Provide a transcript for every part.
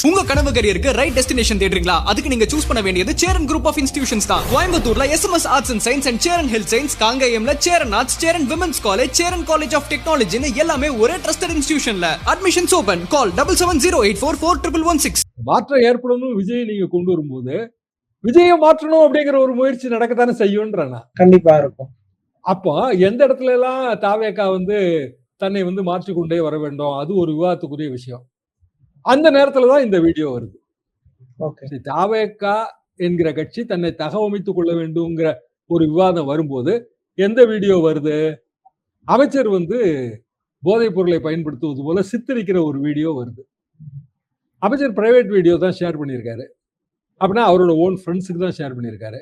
உங்க கனவு கரியருக்கு right destination தேடுறீங்களா? அதுக்கு நீங்க சூஸ் பண்ண வேண்டியது சேரன் குரூப் ஆஃப் இன்ஸ்டிடியூஷன்ஸ் தான். கோயம்புத்தூர்ல SMS arts and science and Cheran health science, காங்கேயம்ல Cheran arts, Cheran women's college, Cheran college of டெக்னாலஜின்னு எல்லாமே ஒரே ட்ரஸ்டட் இன்ஸ்டிடியூஷன்ல. Admissions open. கால் 7708441116. மாற்றம் ஏற்படணும் விஜய் நீங்க கொண்டு வரும்போது விஜயை மாற்றணும் அப்படிங்கிற ஒரு முயற்சி நடக்கத்தானே செய்யும்ன்றா. கண்டிப்பா இருக்கும். அப்போ எந்த இடத்துல எல்லாம் தாவேக்கா தன்னை மாற்றிக்கொண்டே வர வேண்டும், அது ஒரு விவாதத்துக்குரிய விஷயம். அந்த நேரத்துலதான் இந்த வீடியோ வருது. தாவேக்கா என்கிற கட்சி தன்னை தகவமைத்துக் கொள்ள வேண்டும்ங்கிற ஒரு விவாதம் வரும்போது எந்த வீடியோ வருது? அமைச்சர் போதைப் பொருளை பயன்படுத்துவது போல சித்தரிக்கிற ஒரு வீடியோ வருது. அமைச்சர் பிரைவேட் வீடியோ தான் ஷேர் பண்ணியிருக்காரு. அப்படின்னா அவரோட ஓன் ஃப்ரெண்ட்ஸுக்கு தான் ஷேர் பண்ணியிருக்காரு.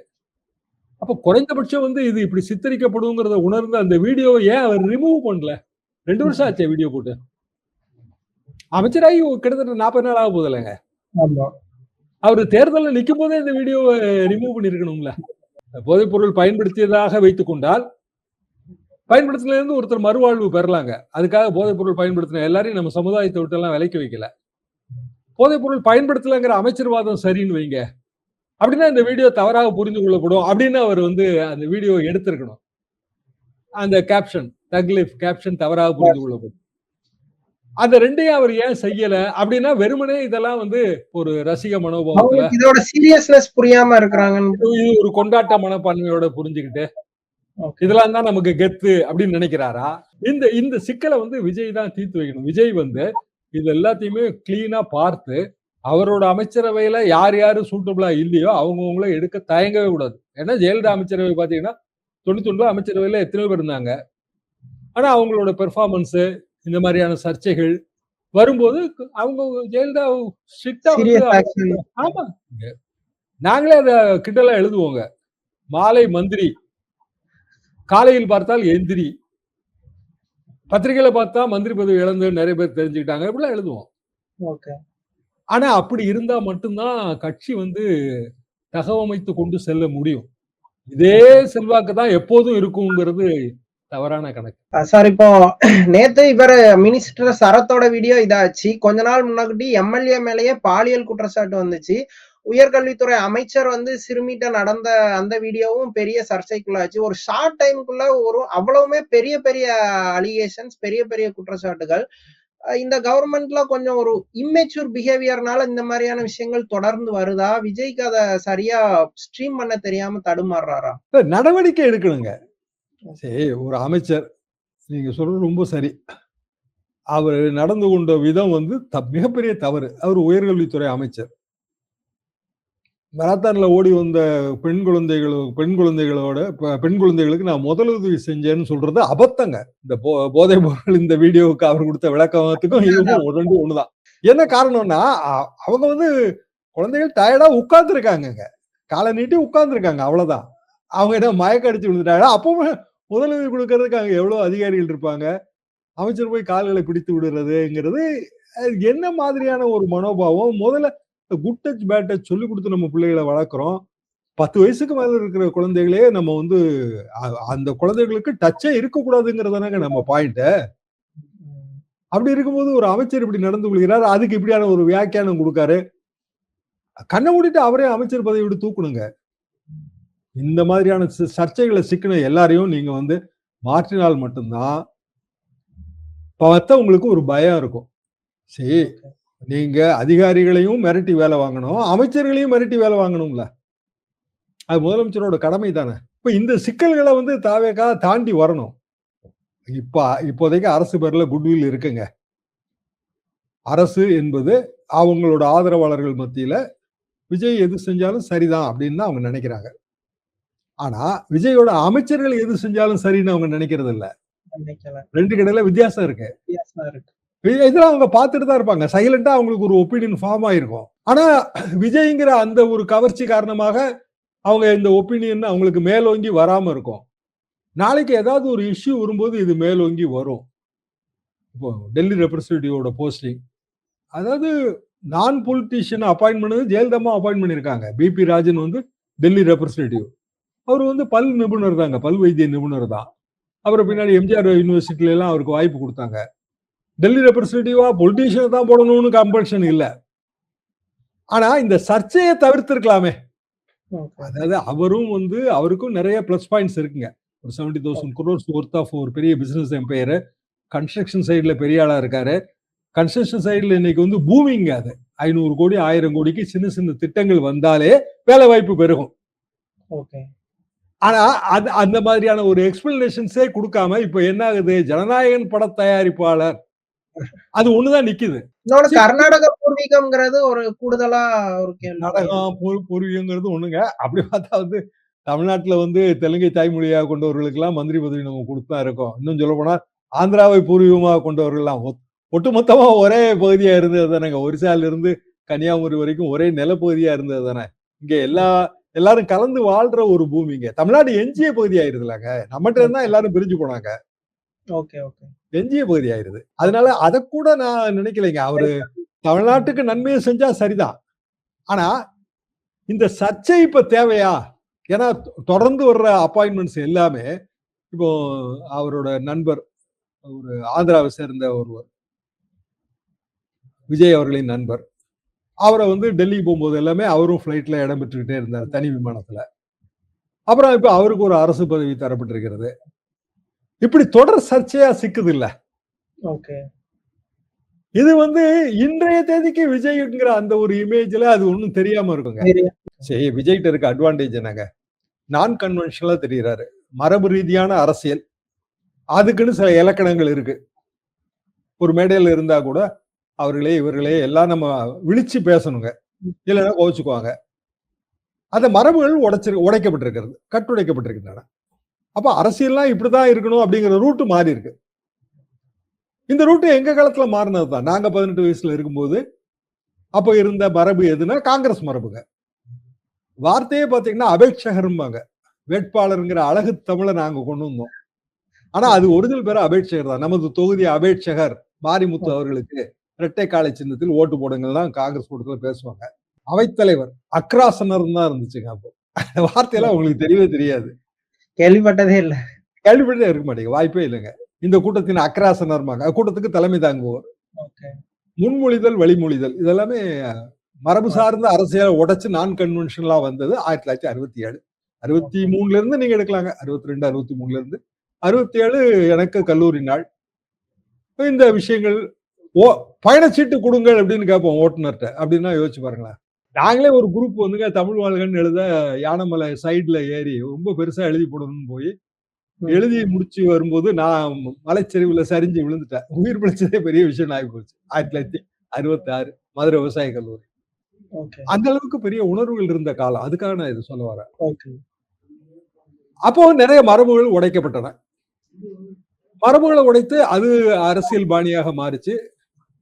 அப்ப குறைந்தபட்சம் இது இப்படி சித்தரிக்கப்படுங்கிறத உணர்ந்து அந்த வீடியோவை ஏன் அவர் ரிமூவ் பண்ணல? 2 வருஷம் ஆச்சு வீடியோ போட்டு. அமைச்சராகி கிட்டத்தட்ட 40 நாள் ஆக போகுது இல்லைங்க. அவரு தேர்தலில் நிற்கும் போதே இந்த வீடியோவை ரிமூவ் பண்ணிருக்கணும்ல. போதைப் பொருள் பயன்படுத்தியதாக வைத்துக் கொண்டால் பயன்படுத்தில இருந்து ஒருத்தர் மறுவாழ்வு பெறலாங்க. அதுக்காக போதைப் பொருள் பயன்படுத்தின எல்லாரையும் நம்ம சமுதாயத்தை விட்டு எல்லாம் விலைக்கு வைக்கல. போதைப் பொருள் பயன்படுத்தலங்கிற அமைச்சர்வாதம் சரின்னு வைங்க. அப்படின்னா இந்த வீடியோ தவறாக புரிந்து கொள்ளப்படும் அப்படின்னு அவர் அந்த வீடியோ எடுத்திருக்கணும். அந்த கேப்ஷன், தக்லீஃப் கேப்ஷன் தவறாக புரிந்து கொள்ளப்படும். அந்த ரெண்டையும் அவர் ஏன் செய்யல அப்படின்னா வெறுமனே இதெல்லாம் ஒரு ரசிக மனோபாவத்துல இதோட சீரியஸ்னஸ் புரியாம இருக்கிறாங்க. இது ஒரு கொண்டாட்ட மனப்பான்மையோட புரிஞ்சுக்கிட்டு இதெல்லாம் தான் நமக்கு கெத்து அப்படின்னு நினைக்கிறாரா? இந்த சிக்கலை விஜய் தான் தீர்த்து வைக்கணும். விஜய் இது எல்லாத்தையுமே கிளீனா பார்த்து அவரோட அமைச்சரவையில யார் யாரு சூட்டபிளா இல்லையோ அவங்கவுங்கள எடுக்க தயங்கவே கூடாது. ஏன்னா ஜெயலலிதா அமைச்சரவை பாத்தீங்கன்னா 99 அமைச்சரவையில எத்தனை பேர் இருந்தாங்க. ஆனா அவங்களோட பெர்ஃபார்மன்ஸ் இந்த மாதிரியான சர்ச்சைகள் வரும்போது அவங்க ஜெயலலிதா ஸ்ட்ரிக்டா ஆமா, நாங்களே அத கிட்டலாம் எழுதுவோங்க. மாலை மந்திரி, காலையில் பார்த்தால் எந்திரி, பத்திரிகையில பார்த்தா மந்திரி பதவி இழந்து நிறைய பேர் தெரிஞ்சுக்கிட்டாங்க, இப்படிலாம் எழுதுவோம். ஆனா அப்படி இருந்தா மட்டும்தான் கட்சி தகவமைத்து கொண்டு செல்ல முடியும். இதே செல்வாக்கு தான் எப்போதும் இருக்குங்கிறது தவறான கணக்கு. சார், இப்போ நேத்து இவர் மினிஸ்டர் சரத்தோட வீடியோ இதாச்சு. கொஞ்ச நாள் முன்னாடி எம்எல்ஏ மேலேயே பாலியல் குற்றச்சாட்டு வந்துச்சு. உயர்கல்வித்துறை அமைச்சர் சிறுமிட்ட நடந்த அந்த வீடியோவும் பெரிய சர்ச்சைக்குள்ளாச்சு. ஒரு ஷார்ட் டைமுக்குள்ள அவ்வளவுமே பெரிய பெரிய அலிகேஷன்ஸ், பெரிய பெரிய குற்றச்சாட்டுகள். இந்த கவர்மெண்ட்ல கொஞ்சம் ஒரு இம்மெச்சூர் பிஹேவியர்னால இந்த மாதிரியான விஷயங்கள் தொடர்ந்து வருதா? விஜய்க்கு அதை சரியா ஸ்ட்ரீம் பண்ண தெரியாம தடுமாறுறாரா? நடவடிக்கை எடுக்கணுங்க. சரி, ஒரு அமைச்சர், நீங்க சொல்றது ரொம்ப சரி. அவர் நடந்து கொண்ட விதம் மிகப்பெரிய தவறு. அவர் உயர்கல்வித்துறை அமைச்சர். மராத்தான்ல ஓடி வந்த பெண் குழந்தைகளுக்கு நான் முதலுதவி செஞ்சேன்னு சொல்றது அபத்தங்க. இந்த போதைப் பொருள் இந்த வீடியோவுக்கு அவர் கொடுத்த விளக்கத்துக்கும் இதுவும் ஒண்ணுதான். என்ன காரணம்னா அவங்க குழந்தைகள் டயர்டா உட்கார்ந்து இருக்காங்க, காலை நீட்டி உட்கார்ந்து இருக்காங்க, அவ்வளவுதான். அவங்க என்ன மயக்க அடிச்சு விழுந்துட்டாங்க. அப்பவும் முதலுதவி கொடுக்கறதுக்கு அங்க எவ்வளவு அதிகாரிகள் இருப்பாங்க. அமைச்சர் போய் கால்களை பிடித்து விடுறதுங்கிறது என்ன மாதிரியான ஒரு மனோபாவம்? முதல்ல குட் டச் பேட் டச் சொல்லி கொடுத்து நம்ம பிள்ளைகளை வளர்க்குறோம். 10 வயசுக்கு மேல இருக்கிற குழந்தைகளே நம்ம அந்த குழந்தைகளுக்கு டச்சே இருக்கக்கூடாதுங்கிறதானங்க நம்ம பாயிண்ட். அப்படி இருக்கும்போது ஒரு அமைச்சர் இப்படி நடந்து கொள்கிறார், அதுக்கு இப்படியான ஒரு வியாக்கியானம் கொடுக்காரு. கண்ணை மூடிட்டு அவரே அமைச்சர் பதவி விட்டு தூக்கணுங்க. இந்த மாதிரியான சர்ச்சைகளை சிக்கின எல்லாரையும் நீங்க மாற்றினால் மட்டும்தான் உங்களுக்கு ஒரு பயம் இருக்கும். சரி, நீங்க அதிகாரிகளையும் மிரட்டி வேலை வாங்கணும், அமைச்சர்களையும் மிரட்டி வேலை வாங்கணும்ல. அது முதலமைச்சரோட கடமை தானே. இப்ப இந்த சிக்கல்களை தாவேக்கா தாண்டி வரணும். இப்போதைக்கு அரசு பேர்ல குட்வில் இருக்குங்க. அரசு என்பது அவங்களோட ஆதரவாளர்கள் மத்தியில விஜய் எது செஞ்சாலும் சரிதான் அப்படின்னு அவங்க நினைக்கிறாங்க. ஆனா விஜயோட அமைச்சர்கள் எது செஞ்சாலும் சரின்னு அவங்க நினைக்கிறது இல்ல. 2 கடையில வித்தியாசம் இருக்கு. இதெல்லாம் அவங்க பார்த்துட்டு தான் இருப்பாங்க. சைலண்டா அவங்களுக்கு ஒரு ஒப்பீனியன் ஃபார்ம் ஆயிருக்கும். ஆனா விஜய்ங்கிற அந்த ஒரு கவர்ச்சி காரணமாக அவங்க இந்த ஒப்பீனியன் அவங்களுக்கு மேலோங்கி வராம இருக்கும். நாளைக்கு ஏதாவது ஒரு இஷ்யூ வரும்போது இது மேலோங்கி வரும். இப்போ டெல்லி ரெப்ரஸன்டேட்டிவோட போஸ்டிங், அதாவது நான் பொலிட்டீஷியன் அப்பாயின்ட் பண்ணது ஜெயலலிதா அப்பாயின்ட் பண்ணிருக்காங்க. PP Rajan Delhi representative. அவர் பல் நிபுணர் தாங்க, பல் வைத்திய நிபுணர் தான். அப்புறம் பின்னாடி எம்ஜிஆர் யூனிவர்சிட்டில எல்லாம் அவருக்கு வாய்ப்பு கொடுத்தாங்க. டெல்லி ரெப்ரஸன்டேட்டிவா பொலிட்டீஷியன் தான் போடணும்னு கம்பல்ஷன் இல்ல. ஆனா இந்த சர்ச்சையை தவிர்த்திருக்கலாமே. ஓகே. அதாவது அவருக்கும் நிறைய பிளஸ் பாயிண்ட்ஸ் இருக்குங்க. ஒரு 70,000 crores ஒர்த் ஆஃப் ஒரு பெரிய பிசினஸ் எம்பையர், கன்ஸ்ட்ரக்ஷன் சைடுல பெரிய ஆளா இருக்காரு. கன்ஸ்ட்ரக்ஷன் சைடுல இன்னைக்கு வந்து பூமிங்க. அது 500 கோடி 1000 கோடிக்கு சின்ன சின்ன திட்டங்கள் வந்தாலே வேலை வாய்ப்பு பெருகும். ஓகே. ஆனா அந்த மாதிரியான ஒரு எக்ஸ்பிளனேஷன்ஸே கொடுக்காம இப்ப என்ன ஆகுது, ஜனநாயகன் பட தயாரிப்பாளர் அது ஒண்ணுதான் நிக்குது. இன்னொன்னு கர்நாடக பூர்வீகம்ங்கிறது ஒரு கூடுதலா ஒரு கேள்வி. நாடகம் பூர்வீகங்கிறது ஒண்ணுங்க. அப்படி பார்த்தா வந்து தமிழ்நாட்டுல வந்து தெலுங்கை தாய்மொழியாக கொண்டவர்களுக்கு எல்லாம் மந்திரி பதவி நம்ம கொடுத்தா இருக்கோம். இன்னும் சொல்ல போனா ஆந்திராவை பூர்வீகமாக கொண்டவர்கள் எல்லாம் ஒட்டுமொத்தமா ஒரே பகுதியா இருந்தது தானேங்க. ஒரிசால இருந்து கன்னியாகுமரி வரைக்கும் ஒரே நிலப்பகுதியா இருந்தது தானே. இங்க எல்லாரும் கலந்து வாழ்ற ஒரு பூமிங்க. தமிழ்நாடு எஞ்சிய பகுதி ஆயிருதுலாங்க. நம்மகிட்ட இருந்தா எல்லாரும் பிரிஞ்சு போனாங்க. ஓகே. ஓகே. எஞ்சிய பகுதி ஆயிருது. அதனால அத கூட நான் நினைக்கலைங்க. அவரு தமிழ்நாட்டுக்கு நன்மையை செஞ்சா சரிதான். ஆனா இந்த சர்ச்சை இப்ப தேவையா? ஏன்னா தொடர்ந்து வர்ற அப்பாயின்மெண்ட்ஸ் எல்லாமே இப்போ அவரோட நண்பர் ஒரு ஆந்திராவை சேர்ந்த ஒருவர், விஜய் அவர்களின் நண்பர், அவரை வந்து டெல்லி போகும்போது எல்லாமே அவரும் பிளைட்ல இடம் பெற்றுக்கிட்டே இருந்தார், தனி விமானத்துல. அப்புறம் இப்ப அவருக்கு ஒரு அரசு பதவி தரப்பட்டிருக்கிறது. இப்படி தொடர் சர்ச்சையா சிக்குது இல்ல. ஓகே. இது வந்து இன்றைய தேதிக்கு விஜய்ங்கிற அந்த ஒரு இமேஜ்ல அது ஒண்ணும் தெரியாம இருக்குங்க. சரி, விஜய்கிட்ட இருக்க அட்வான்டேஜ் என்னங்க, நான் கன்வென்ஷனலா தெரிகிறாரு. மரபு ரீதியான அரசியல், அதுக்குன்னு சில இலக்கணங்கள் இருக்கு. ஒரு மேடையில இருந்தா கூட அவர்களே இவர்களே எல்லாம் நம்ம விழிச்சு பேசணுங்க, இல்லைன்னா கோவிச்சுக்குவாங்க. அந்த மரபுகள் உடைக்கப்பட்டிருக்கிறது, கட்டுடைக்கப்பட்டிருக்கின்றன. அப்ப அரசியல்லாம் இப்படிதான் இருக்கணும் அப்படிங்கிற ரூட்டு மாறி இருக்கு. இந்த ரூட்டு எங்க காலத்துல மாறினதுதான். நாங்க 18 வயசுல இருக்கும்போது அப்ப இருந்த மரபு எதுனா காங்கிரஸ் மரபுங்க. வார்த்தையே பாத்தீங்கன்னா அபேட்சகர்ம்பாங்க. வேட்பாளருங்கிற அழகு தமிழை நாங்க கொண்டு வந்தோம். ஆனா அது ஒரிஜினல் பேர அபேட்சகர் தான். நமது தொகுதி அபேட்சகர் மாரிமுத்து அவர்களுக்கு இரட்டை காலை சின்னத்தில் ஓட்டு போடுங்கள் தான் காங்கிரஸ் கூட்டத்துல பேசுவாங்க. அவைத்தலைவர் அக்ராசனர் தான் இருந்துச்சுங்க. அப்போ வார்த்தையெல்லாம் உங்களுக்கு தெரியவே தெரியாது, கேள்விப்பட்டதே இல்ல. கேள்விப்பட்டே இருக்க மாட்டேங்க, வாய்ப்பே இல்லைங்க. இந்த கூட்டத்தின் அக்ராசனர்மாங்க. கூட்டத்துக்கு தலைமை தாங்குவோர். முன்மொழிதல் வழிமொழிதல் இதெல்லாமே மரபு சார்ந்த அரசியலை உடைச்சு நான் கன்வென்ஷனலா வந்தது 1967. 63ல இருந்து நீங்க எடுக்கலாங்க. 62 63ல இருந்து 67 எனக்கு கல்லூரி நாள். இந்த விஷயங்கள் பயணச்சீட்டு கொடுங்கள் அப்படின்னு கேட்போம் ஓட்டுநர்கிட்ட. அப்படின்னா யோசிச்சு பாருங்களேன். நாங்களே ஒரு குரூப் வந்துங்க தமிழ் வாழ்கன்னு எழுத யானமலை சைட்ல ஏறி ரொம்ப பெருசா எழுதி போடணும்னு போய் எழுதி முடிச்சு வரும்போது நான் மலைச்சரிவுல சரிஞ்சு விழுந்துட்டேன். உயிர் பிழைச்சதே பெரிய விஷயம் ஆகி போச்சு. 1966 மதுரை விவசாய கல்லூரி. அந்த அளவுக்கு பெரிய உணர்வுகள் இருந்த காலம். அதுக்காக நான் இது சொல்ல வரேன். அப்போ நிறைய மரபுகள் உடைக்கப்பட்டன. மரபுகளை உடைத்து அது அரசியல் பாணியாக மாறிச்சு.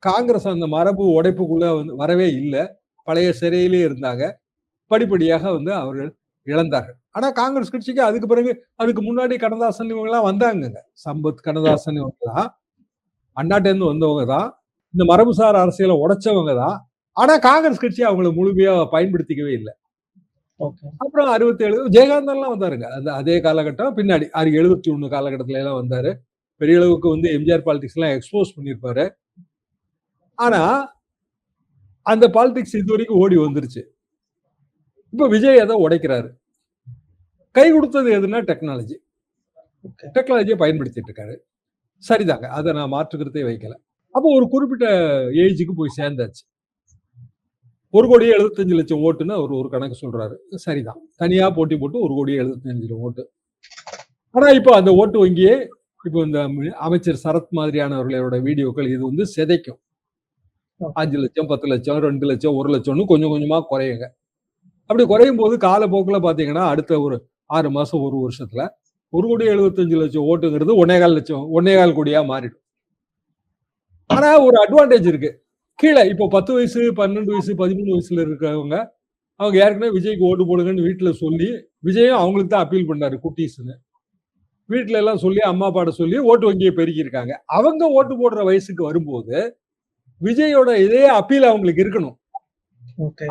காங்கிரஸ் அந்த மரபு உடைப்புக்குள்ள வந்து வரவே இல்லை. பழைய சிறையிலே இருந்தாங்க. படிப்படியாக வந்து அவர்கள் இழந்தார்கள். ஆனா காங்கிரஸ் கட்சிக்கு அதுக்கு பிறகு அதுக்கு முன்னாடி கண்ணதாசன் இவங்க எல்லாம் வந்தாங்க. சம்பத், கண்ணதாசன் இவங்க எல்லாம் அண்ணாட்ட இருந்து வந்தவங்க தான். இந்த மரபுசார் அரசியலை உடைச்சவங்க தான். ஆனா காங்கிரஸ் கட்சி அவங்களை முழுமையா பயன்படுத்திக்கவே இல்லை. அப்புறம் 67 ஜெயகாந்தன் எல்லாம் வந்தாருங்க. அதே காலகட்டம் பின்னாடி 71 காலகட்டத்துல எல்லாம் வந்தாரு. பெரிய அளவுக்கு வந்து எம்ஜிஆர் பாலிடிக்ஸ் எல்லாம் எக்ஸ்போஸ் பண்ணியிருப்பாரு. ஆனா அந்த பாலிடிக்ஸ் இது வரைக்கும் ஓடி வந்துருச்சு. இப்ப விஜய் அதை உடைக்கிறாரு. கை கொடுத்தது எதுனா டெக்னாலஜி. டெக்னாலஜியை பயன்படுத்திட்டு இருக்காரு. சரிதாங்க, அதை நான் மாற்றுக்கிறதே வைக்கல. அப்போ ஒரு குறிப்பிட்ட ஏஜுக்கு போய் சேர்ந்தாச்சு. 1,75,00,000 ஓட்டுன்னு அவர் ஒரு கணக்கு சொல்றாரு. சரிதான், தனியா போட்டி போட்டு 1,75,00,000 ஓட்டு. ஆனா இப்போ அந்த ஓட்டு வங்கியே இப்போ இந்த அமைச்சர் சரத் மாதிரியானவர்களோட வீடியோக்கள் இது வந்து சிதைக்கும். 5 லட்சம் 10 லட்சம் 2 லட்சம் 1 லட்சம்னு கொஞ்சம் கொஞ்சமா குறையுங்க. அப்படி குறையும் போது காலப்போக்கில் பாத்தீங்கன்னா அடுத்த ஒரு 6 மாசம் 1 வருஷத்துல 1,75,00,000 ஓட்டுங்கிறது 1,4 கோடியா மாறிடும். ஆனா ஒரு அட்வான்டேஜ் இருக்கு. கீழே இப்போ 10 வயசு 12 வயசு 13 வயசுல இருக்கிறவங்க அவங்க ஏற்கனவே விஜய்க்கு ஓட்டு போடுங்கன்னு வீட்டுல சொல்லி, விஜயும் அவங்களுக்கு தான் அப்பீல் பண்ணாரு குட்டீஸ்ன்னு. வீட்டுல எல்லாம் சொல்லி அம்மா அப்பாட்ட சொல்லி ஓட்டு வங்கியை பெருக்கி இருக்காங்க. அவங்க ஓட்டு போடுற வயசுக்கு வரும்போது விஜயோட இதே அப்பீல் அவங்களுக்கு இருக்கணும்.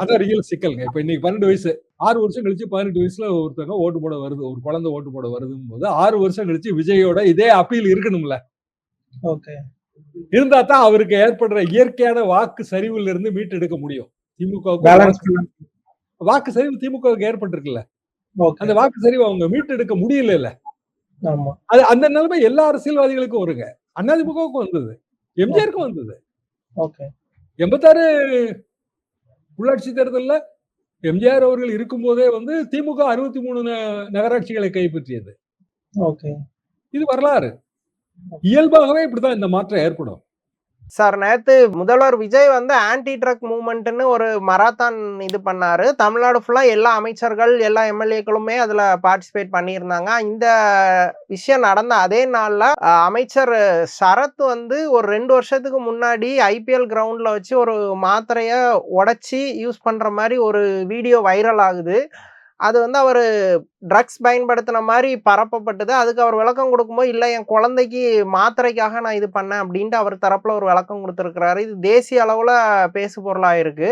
அதான் ரியல் சிக்கல்ங்க. இப்ப இன்னைக்கு 12 வயசு 6 வருஷம் கழிச்சு 18 வயசுல ஒருத்தவங்க ஓட்டு போட வருது, ஒரு குழந்தை ஓட்டு போட வருதும் போது 6 வருஷம் கழிச்சு விஜயோட இதே அப்பீல் இருக்கணும்ல. இருந்தா தான் அவருக்கு ஏற்படுற இயற்கையான வாக்கு சரிவுல இருந்து மீட்டெடுக்க முடியும். திமுகவுக்கு வாக்கு சரிவு திமுகவுக்கு ஏற்பட்டிருக்குல்ல. அந்த வாக்கு சரிவு அவங்க மீட்டெடுக்க முடியல. அது அந்த நிலைமை எல்லா அரசியல்வாதிகளுக்கும் வருங்க. அதிமுகவுக்கும் வந்தது, எம்ஜிஆருக்கும் வந்தது. 86 உள்ளாட்சி தேர்தல்ல எம்ஜிஆர் அவர்கள் இருக்கும்போதே வந்து திமுக 63 நகராட்சிகளை கைப்பற்றியது. இது வரலாறு. இயல்பாகவே இப்படிதான் இந்த மாற்றம் ஏற்படும். சார், நேத்து முதல்வர் விஜய் வந்து ஆன்டி ட்ரக் மூவ்மெண்ட்னு ஒரு மராத்தான் இது பண்ணாரு. தமிழ்நாடு ஃபுல்லா எல்லா அமைச்சர்கள், எல்லா எம்எல்ஏக்களுமே அதுல பார்ட்டிசிபேட் பண்ணியிருந்தாங்க. இந்த விஷயம் நடந்த அதே நாள்ல அமைச்சர் சரத் வந்து ஒரு 2 வருஷத்துக்கு முன்னாடி ஐபிஎல் கிரவுண்ட்ல வச்சு ஒரு மாத்திரைய உடைச்சி யூஸ் பண்ற மாதிரி ஒரு வீடியோ வைரல் ஆகுது. அது வந்து அவரு ட்ரக்ஸ் பயன்படுத்தின மாதிரி பரப்பப்பட்டது. அதுக்கு அவர் விளக்கம் கொடுக்கும்போது, இல்ல என் குழந்தைக்கு மாத்திரைக்காக நான் இது பண்ணேன் அப்படின்ட்டு அவர் தரப்புல ஒரு விளக்கம் கொடுத்திருக்கிறாரு. இது தேசிய அளவுல பேசு பொருளா இருக்கு.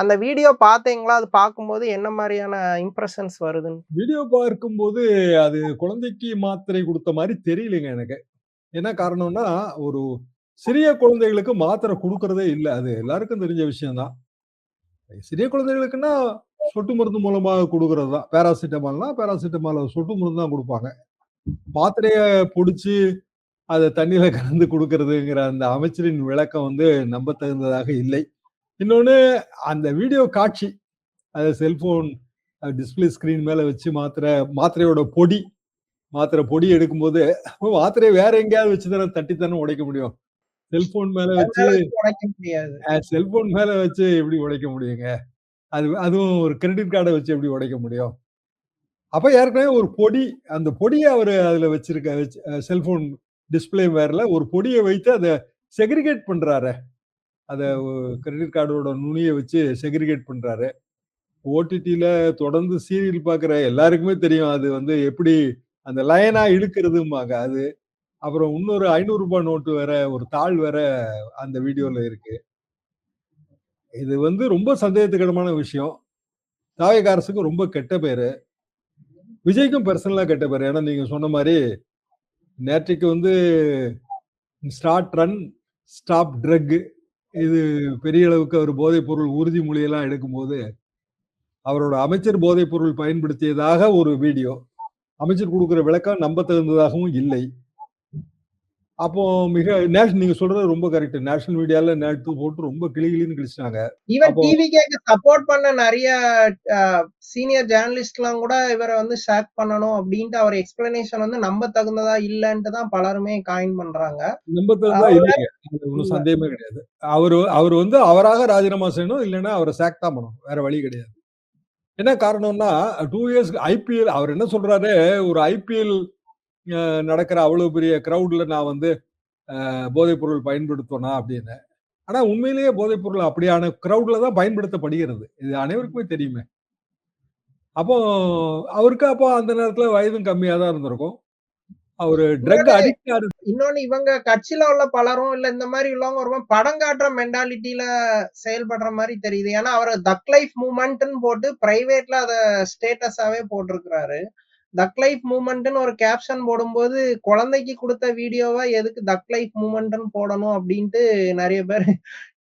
அந்த வீடியோ பார்த்தீங்களா? அது பார்க்கும்போது என்ன மாதிரியான இம்ப்ரெஷன்ஸ் வருதுன்னு? வீடியோ பார்க்கும்போது அது குழந்தைக்கு மாத்திரை கொடுத்த மாதிரி தெரியலைங்க எனக்கு. என்ன காரணம்னா, ஒரு சிறிய குழந்தைகளுக்கு மாத்திரை கொடுக்கறதே இல்ல. அது எல்லாருக்கும் தெரிஞ்ச விஷயம் தான். சிறிய குழந்தைகளுக்குன்னா சொட்டு மருந்து மூலமாக கொடுக்கறது தான். பேராசிட்டமால் சொட்டு மருந்து தான் கொடுப்பாங்க. மாத்திரைய பொடிச்சு அதை தண்ணியில கலந்து கொடுக்கறதுங்கிற அந்த அமைச்சரின் விளக்கம் வந்து நம்ப தகுந்ததாக இல்லை. இன்னொன்னு, அந்த வீடியோ காட்சி, அது செல்போன் டிஸ்பிளே ஸ்கிரீன் மேல வச்சு மாத்திரையோட மாத்திரை பொடி எடுக்கும்போது மாத்திரையை வேற எங்கேயாவது வச்சுதானே தட்டித்தானே உடைக்க முடியும். செல்போன் மேல வச்சு எப்படி உடைக்க முடியுங்க? அதுவும் ஒரு கிரெடிட் கார்டை வச்சு எப்படி உடைக்க முடியும்? அப்ப ஏற்கனவே ஒரு பொடி, அந்த பொடியை அவரு அதுல செல்போன் டிஸ்பிளே வேர்ல ஒரு பொடியை வைத்து அதை செக்ரிகேட் பண்றாரு. அத கிரெடிட் கார்டோட நுனியை வச்சு செக்ரிகேட் பண்றாரு. ஓடிடில தொடர்ந்து சீரியல் பாக்குற எல்லாருக்குமே தெரியும் அது வந்து எப்படி அந்த லயனா இழுக்கிறதுமாங்க. அது அப்புறம் இன்னொரு 500 ரூபாய் நோட்டு வேற, ஒரு தாள் வேற அந்த வீடியோல இருக்கு. இது வந்து ரொம்ப சந்தேகத்துக்கிடமான விஷயம். தாவேகா அரசுக்கு ரொம்ப கெட்ட பேரு. விஜய்க்கும் பர்சனலா கெட்ட பேரு. ஏன்னா நீங்க சொன்ன மாதிரி நேற்றைக்கு வந்து ஸ்டார்ட் ரன் ஸ்டாப் ட்ரக், இது பெரிய அளவுக்கு அவர் போதைப் பொருள் உறுதிமொழியெல்லாம் எடுக்கும்போது அவரோட அமைச்சர் போதைப் பொருள் பயன்படுத்தியதாக ஒரு வீடியோ, அமைச்சர் கொடுக்கிற விளக்கம் நம்ப தகுந்ததாகவும் இல்லை. அப்போ நீங்க சொல்றது ரொம்ப கரெக்ட். நேஷனல் மீடியால நேற்று போட்டு ரொம்ப கிளிகிளின்னு கிழிச்சிட்டாங்க. ஈவன் டிவிகேக்கு சப்போர்ட் பண்ண நிறைய சீனியர் ஜேர்னலிஸ்ட் எல்லாம் கூட இவரை வந்து ஷேக் பண்ணணும் அப்படின்ட்டு அவர் எக்ஸ்பிளனேஷன் வந்து நம்ப தகுந்ததா இல்லன்ட்டு தான் பலருமே காயின் பண்றாங்க. நம்ப தகுந்ததா இல்லைங்க, ஒன்றும் சந்தேகமே கிடையாது. அவர் வந்து அவராக ராஜினாமா செய்யணும், இல்லைன்னா அவரை சேக் தான் பண்ணணும். வேற வழி கிடையாது. என்ன காரணம்னா 2 இயர்ஸ் ஐபிஎல், அவர் என்ன சொல்றாரு, ஒரு ஐபிஎல் நடக்கிற அவ்வளவு பெரிய கிரவுட்ல நான் வந்து போதைப் பொருள் பயன்படுத்தணும் அப்படின்னு. ஆனா உண்மையிலேயே போதைப் பொருள் அப்படியான கிரவுட்ல தான் பயன்படுத்தப்படுகிறது. இது அனைவருக்குமே தெரியுமே. அப்போ அவருக்கு அந்த நேரத்துல வயதும் கம்மியா தான் இருந்திருக்கும். அவரு ட்ரக் அடிக்ட் ஆறு. இன்னொன்னு, இவங்க கட்சியில உள்ள பலரும் இல்ல இந்த மாதிரி உள்ளவங்க ஒரு படம் காட்டுற மென்டாலிட்டியில செயல்படுற மாதிரி தெரியுது. ஏன்னா அவர் தக் லைஃப் மூவ்மெண்ட்னு போட்டு பிரைவேட்ல அத ஸ்டேட்டஸாவே போட்டிருக்கிறாரு. தக் லைஃப் மூவ்மெண்ட்னு ஒரு கேப்ஷன் போடும்போது குழந்தைக்கு கொடுத்த வீடியோவா எதுக்கு தக் லைஃப் மூவ்மெண்ட்னு போடணும் அப்படின்ட்டு நிறைய பேர்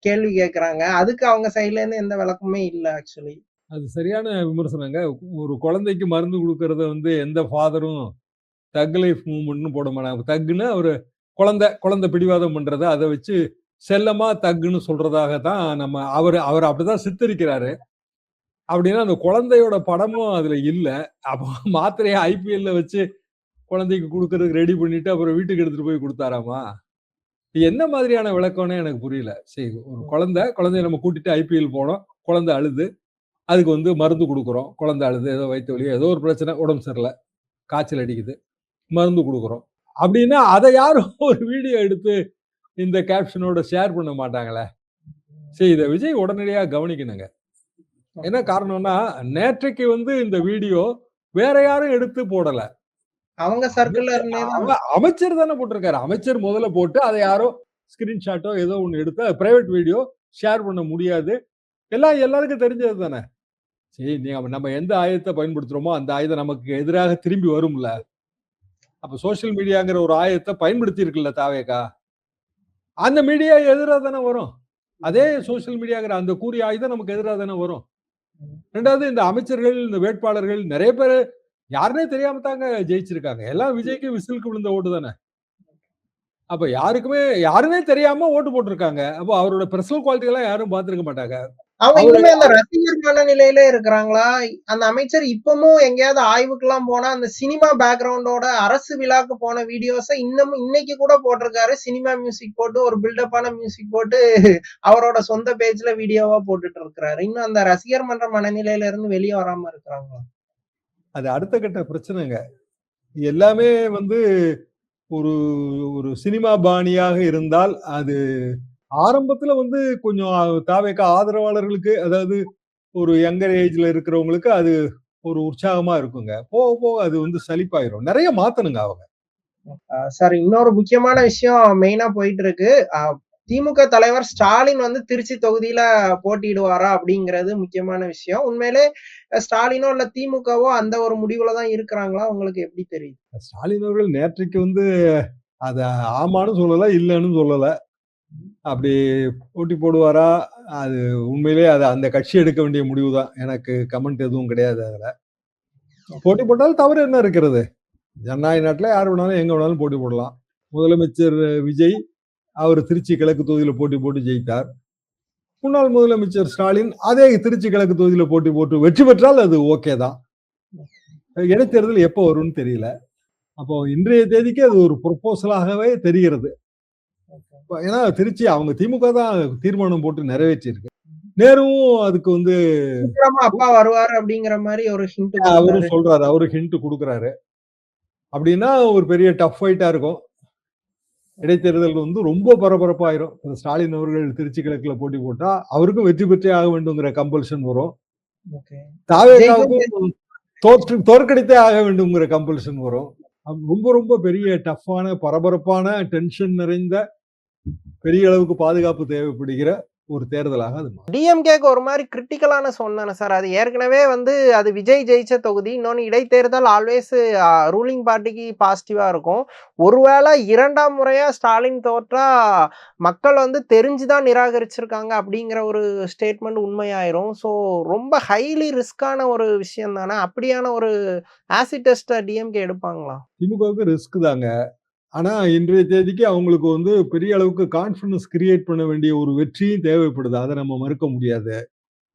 கேள்வி கேட்கறாங்க. அதுக்கு அவங்க சைட்ல இருந்து எந்த விளக்கமே இல்ல ஆக்சுவலி. அது சரியான விமர்சனங்க. ஒரு குழந்தைக்கு மருந்து கொடுக்கறத வந்து எந்த ஃபாதரும் தக் லைஃப் மூவ்மெண்ட்னு போட மாட்டாங்க. தக்குன்னு ஒரு குழந்தை பிடிவாதம் பண்றத அதை வச்சு செல்லமா தக்குன்னு சொல்றதாக தான் அவர் அப்படிதான் சித்தரிக்கிறாரு. அப்படின்னா அந்த குழந்தையோட படமும் அதுல இல்ல. அப்போ மாத்திரையை ஐபிஎல்ல வச்சு குழந்தைக்கு கொடுக்கறதுக்கு ரெடி பண்ணிட்டு அப்புறம் வீட்டுக்கு எடுத்துட்டு போய் கொடுத்தாராமா? என்ன மாதிரியான விளக்கம்னே எனக்கு புரியல. சரி, ஒரு குழந்தைய நம்ம கூட்டிட்டு ஐபிஎல் போனோம், குழந்தை அழுது, அதுக்கு வந்து மருந்து கொடுக்குறோம். குழந்தை அழுது, ஏதோ வயிற்று வலி, ஏதோ ஒரு பிரச்சனை, உடம்பு சரியில்லை, காய்ச்சல் அடிக்குது, மருந்து கொடுக்குறோம். அப்படின்னா அதை யாரும் ஒரு வீடியோ எடுத்து இந்த கேப்ஷனோட ஷேர் பண்ண மாட்டாங்களே. சரி, இதை விஜய் உடனடியா கவனிக்கணுங்க. என்ன காரணம்னா, நேற்றைக்கு வந்து இந்த வீடியோ வேற யாரும் எடுத்து போடல. அவங்க சர்க்கிள்ல இருந்தே அமைச்சர் தானே போட்டிருக்காரு. அமைச்சர் முதல்ல போட்டு அதை யாரோ ஸ்கிரீன்ஷாட்டோ ஏதோ ஒண்ணு எடுத்து பிரைவேட் வீடியோ ஷேர் பண்ண முடியாது. எல்லாருக்கும் தெரிஞ்சது தானே. சரி, நம்ம எந்த ஆயுதத்தை பயன்படுத்துறோமோ அந்த ஆயுதம் நமக்கு எதிராக திரும்பி வரும்ல. அப்ப சோசியல் மீடியாங்கிற ஒரு ஆயுதத்தை பயன்படுத்தி இருக்குல்ல தாவேகா, அந்த மீடியா எதிராக தானே வரும். அதே சோசியல் மீடியாங்கிற அந்த கூறிய ஆயுதம் நமக்கு எதிராக தானே வரும். ரெண்டாவது இந்த அமைச்சர்கள், இந்த வேட்பாளர்கள் நிறைய பேர் யாருன்னே தெரியாம தாங்க ஜெயிச்சிருக்காங்க. எல்லாம் விஜய்க்கு விசிலுக்கு விழுந்த ஓட்டு தானே. அப்ப யாருமே தெரியாம ஓட்டு போட்டிருக்காங்க. அப்போ அவரோட பர்சனல் குவாலிட்டி எல்லாம் யாரும் பார்த்திருக்க மாட்டாங்க. அவங்க இன்னுமே அந்த ரசிகர் மனநிலையில இருக்கிறாங்களா? அந்த அமைச்சர் இப்பமும் எங்கேயாவது ஆய்வுக்கெல்லாம் போனா அந்த சினிமா பேக்ரவுண்டோட அரசு விழாக்கு போன வீடியோஸ இன்னமும் இன்னைக்கு கூட போட்டிருக்காரு. சினிமா மியூசிக் போட்டு ஒரு பில்டப்பான மியூசிக் போட்டு அவரோட சொந்த பேஜ்ல வீடியோவா போட்டுட்டு இருக்கிறாரு. இன்னும் அந்த ரசிகர் மன்ற மனநிலையில இருந்து வெளியே வராம இருக்கிறாங்களா? அது அடுத்த கட்ட பிரச்சனைங்க. எல்லாமே வந்து ஒரு ஒரு சினிமா பாணியாக இருந்தால் அது ஆரம்பத்துல வந்து கொஞ்சம் தாவேக ஆதரவாளர்களுக்கு, அதாவது ஒரு யங்கர் ஏஜ்ல இருக்கிறவங்களுக்கு அது ஒரு உற்சாகமா இருக்குங்க. போக போக அது வந்து சலிப்பாயிரும். நிறைய மாத்தணுங்க அவங்க. சார், இன்னொரு முக்கியமான விஷயம் மெயினா போயிட்டு இருக்கு. திமுக தலைவர் ஸ்டாலின் வந்து திருச்சி தொகுதியில போட்டியிடுவாரா அப்படிங்கிறது முக்கியமான விஷயம். உண்மையிலே ஸ்டாலினோ இல்ல திமுகவோ அந்த ஒரு முடிவுல தான் இருக்கிறாங்களா? உங்களுக்கு எப்படி தெரியுது? ஸ்டாலின் அவர்கள் நேற்றைக்கு வந்து அத ஆமான்னு சொல்லல, இல்லன்னு சொல்லல. அப்படி போட்டி போடுவாரா? அது உண்மையிலேயே அது அந்த கட்சி எடுக்க வேண்டிய முடிவு தான். எனக்கு கமெண்ட் எதுவும் கிடையாது அதுல. போட்டி போட்டாலும் தவறு என்ன இருக்கிறது? ஜனநாயக நாட்டுல யார் வேணாலும் எங்க வேணாலும் போட்டி போடலாம். முதலமைச்சர் விஜய் அவர் திருச்சி கிழக்கு தொகுதியில போட்டி போட்டு ஜெயித்தார். முன்னாள் முதலமைச்சர் ஸ்டாலின் அதே திருச்சி கிழக்கு தொகுதியில போட்டி போட்டு வெற்றி பெற்றால் அது ஓகே தான். இடைத்தேர்தல் எப்போ வரும்னு தெரியல. அப்போ இன்றைய தேதிக்கு அது ஒரு ப்ரொபோசலாகவே தெரிகிறது. ஏன்னா திருச்சி அவங்க திமுக தான் தீர்மானம் போட்டு நிறைவேற்றி இருக்கு. நேருவும் அதுக்கு வந்து அப்பா வருவாரு அப்படிங்கிற மாதிரி ஒரு ஹிண்ட் அவரும் சொல்றாரு. அவரு ஹிண்ட் கொடுக்குறாரு. அப்படின்னா ஒரு பெரிய டஃப் ஃபைட்டா இருக்கும். இடைத்தேர்தல் வந்து ரொம்ப பரபரப்பாயிரும். ஸ்டாலின் அவர்கள் திருச்சி கிழக்குல போட்டி போட்டா அவருக்கும் வெற்றி பெற்றே ஆக வேண்டும்ங்கிற கம்பல்ஷன் வரும். தாவேகாவுக்கும் தோற்கடித்தே ஆக வேண்டும்ங்கிற கம்பல்ஷன் வரும். ரொம்ப ரொம்ப பெரிய டஃப்பான, பரபரப்பான, டென்ஷன் நிறைந்த, பெரிய அளவுக்கு பாதுகாப்பு தேவைப்படுகிற ஒரு தேர்தலாக அது டிஎம்கேக்கு ஒரு மாதிரி கிரிட்டிக்கலான சொன்னானே சார். அது ஏற்கனவே வந்து அது விஜய் ஜெயிச்ச தொகுதி. இன்னொன்னு இடைத்தேர்தல் ஆல்வேஸ் ரூலிங் பார்ட்டிக்கு பாசிட்டிவா இருக்கும். ஒருவேளை இரண்டாம் முறையா ஸ்டாலின் தோற்றா மக்கள் வந்து தெரிஞ்சுதான் நிராகரிச்சிருக்காங்க அப்படிங்கிற ஒரு ஸ்டேட்மெண்ட் உண்மையாயிரும். ஸோ ரொம்ப ஹைலி ரிஸ்கான ஒரு விஷயம் தானே. அப்படியான ஒரு ஆசிட் டெஸ்ட்டை டிஎம்கே எடுப்பாங்களா? திமுகவுக்கு ரிஸ்க் தாங்க. ஆனா இன்றைய தேதிக்கு அவங்களுக்கு வந்து பெரிய அளவுக்கு கான்பிடன்ஸ் கிரியேட் பண்ண வேண்டிய ஒரு வெற்றியும் தேவைப்படுது. அதை நம்ம மறுக்க முடியாது.